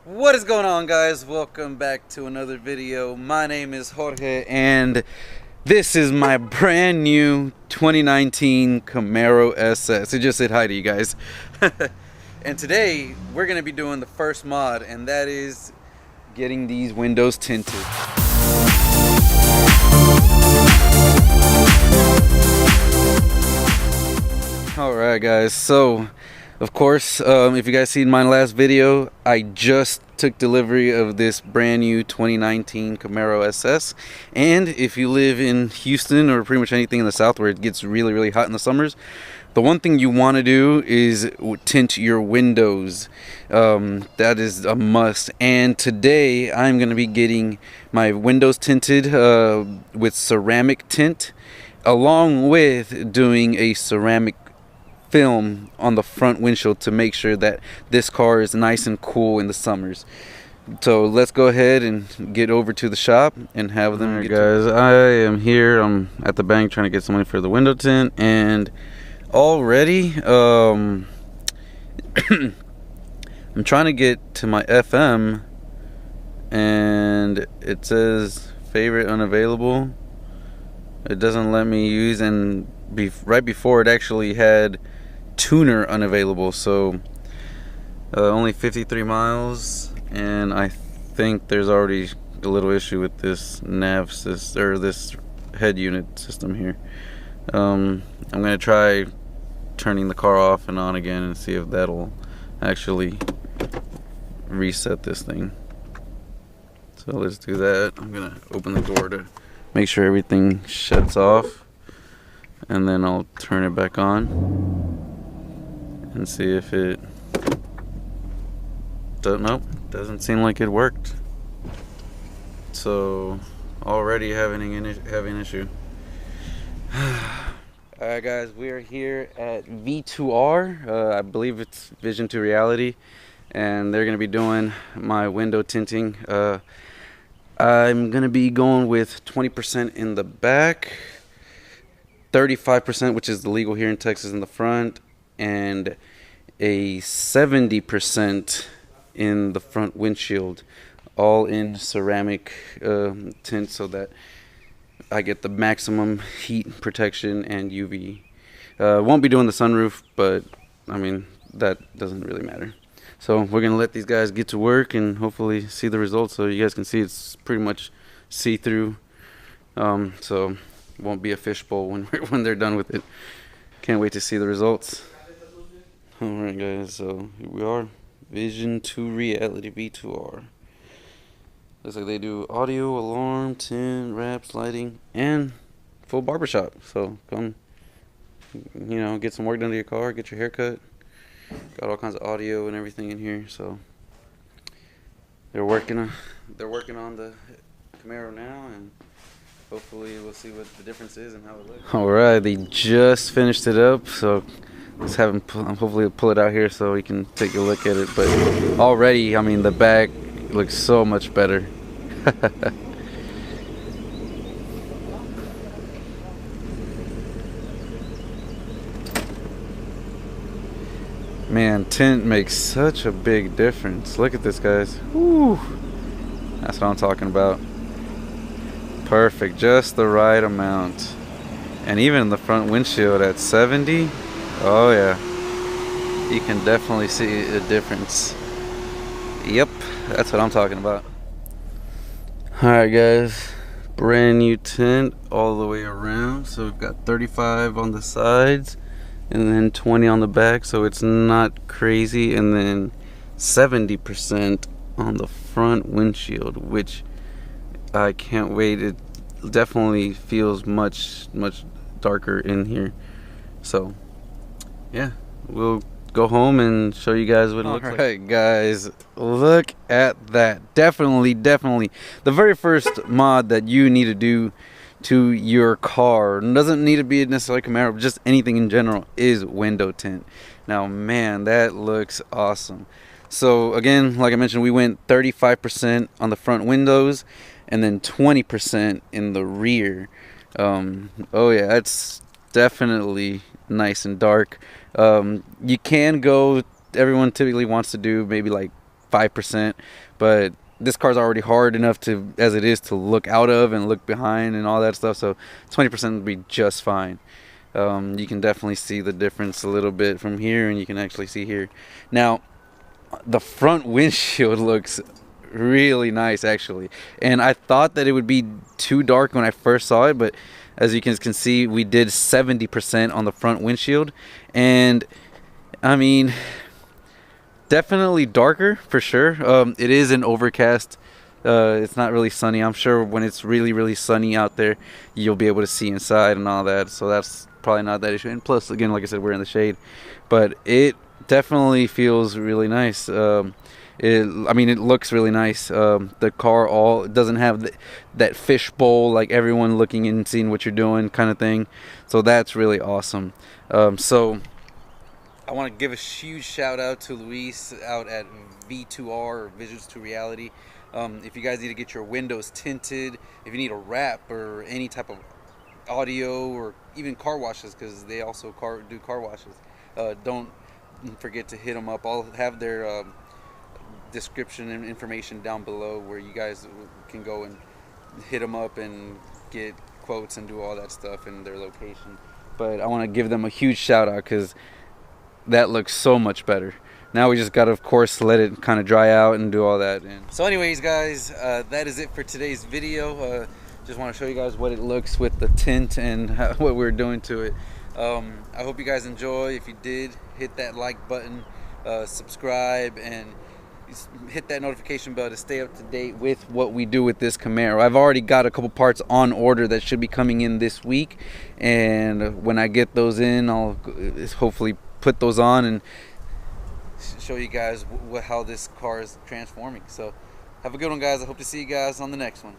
What is going on, guys? Welcome back to another video. My name is Jorge and this is my brand new 2019 Camaro SS. So just said hi to you guys. And today we're going to be doing the first mod, and that is getting these windows tinted. Alright guys, so of course, if you guys seen my last video, I just took delivery of this brand new 2019 Camaro SS. And if you live in Houston or pretty much anything in the south where it gets really hot in the summers, the one thing you want to do is tint your windows. That is a must. And today I'm going to be getting my windows tinted with ceramic tint, along with doing a ceramic film on the front windshield to make sure that this car is nice and cool in the summers. So let's go ahead and get over to the shop and have them. Alright guys, I am here. I'm at the bank trying to get some money for the window tint, and already I'm trying to get to my FM and it says favorite unavailable. It doesn't let me use, and right before it actually had tuner unavailable, so only 53 miles, and I think there's already a little issue with this nav system, or this head unit system here. I'm gonna try turning the car off and on again and see if that'll actually reset this thing. So let's do that. I'm gonna open the door to make sure everything shuts off, and then I'll turn it back on and see if it nope, doesn't seem like it worked. So already having an issue. Alright guys, we are here at V2R. I believe it's Vision to Reality, and they're gonna be doing my window tinting. I'm gonna be going with 20% in the back, 35%, which is legal here in Texas, in the front, and a 70% in the front windshield, all in ceramic tint, so that I get the maximum heat protection and UV. Won't be doing the sunroof, but I mean, that doesn't really matter. So we're gonna let these guys get to work and hopefully see the results. So you guys can see it's pretty much see-through, so won't be a fishbowl when they're done with it. Can't wait to see the results. Alright guys, so here we are, Vision to Reality V2R. Looks like they do audio, alarm, tint, wraps, lighting, and full barbershop. So come, get some work done to your car, get your hair cut. Got all kinds of audio and everything in here. So they're working on the Camaro now, and hopefully we'll see what the difference is and how it looks. Alright, they just finished it up, so let's have him hopefully pull it out here so we can take a look at it. But already, I mean, the back looks so much better. Man, tint makes such a big difference. Look at this, guys. Woo. That's what I'm talking about. Perfect, just the right amount. And even in the front windshield at 70, oh yeah, you can definitely see a difference. Yep, that's what I'm talking about. Alright guys, brand new tint all the way around. So we've got 35 on the sides and then 20 on the back, so it's not crazy. And then 70% on the front windshield, which I can't wait. It definitely feels much darker in here. So yeah, we'll go home and show you guys what it looks like. Alright guys, look at that. Definitely the very first mod that you need to do to your car, doesn't need to be necessarily Camaro, but just anything in general, is window tint. Now man, that looks awesome. So again, like I mentioned, we went 35% on the front windows and then 20% in the rear. Oh yeah, that's definitely nice and dark. You can go, everyone typically wants to do maybe like 5%, but this car's already hard enough to, as it is, to look out of and look behind and all that stuff, so 20% would be just fine. You can definitely see the difference a little bit from here, and you can actually see here. Now, the front windshield looks really nice actually, and I thought that it would be too dark when I first saw it, but as you can see, we did 70% on the front windshield, and I mean, definitely darker for sure. It is an overcast. It's not really sunny. I'm sure when it's really sunny out there, you'll be able to see inside and all that, so that's probably not that issue. And plus, again, like I said, we're in the shade, but it definitely feels really nice. I mean, it looks really nice. The car doesn't have that fishbowl, like everyone looking and seeing what you're doing kind of thing. So that's really awesome. So I want to give a huge shout out to Luis out at V2R, or Visions to Reality. If you guys need to get your windows tinted, if you need a wrap or any type of audio, or even car washes, because they also do car washes, don't forget to hit them up. I'll have their description and information down below where you guys can go and hit them up and get quotes and do all that stuff and their location. But I want to give them a huge shout out because that looks so much better. Now we just got to, of course, let it kind of dry out and do all that. And so anyways, guys, that is it for today's video. Just want to show you guys what it looks with the tint and what we're doing to it. I hope you guys enjoy. If you did, hit that like button, subscribe, and hit that notification bell to stay up to date with what we do with this Camaro. I've already got a couple parts on order that should be coming in this week, and when I get those in, I'll hopefully put those on and show you guys how this car is transforming. So have a good one, guys. I hope to see you guys on the next one.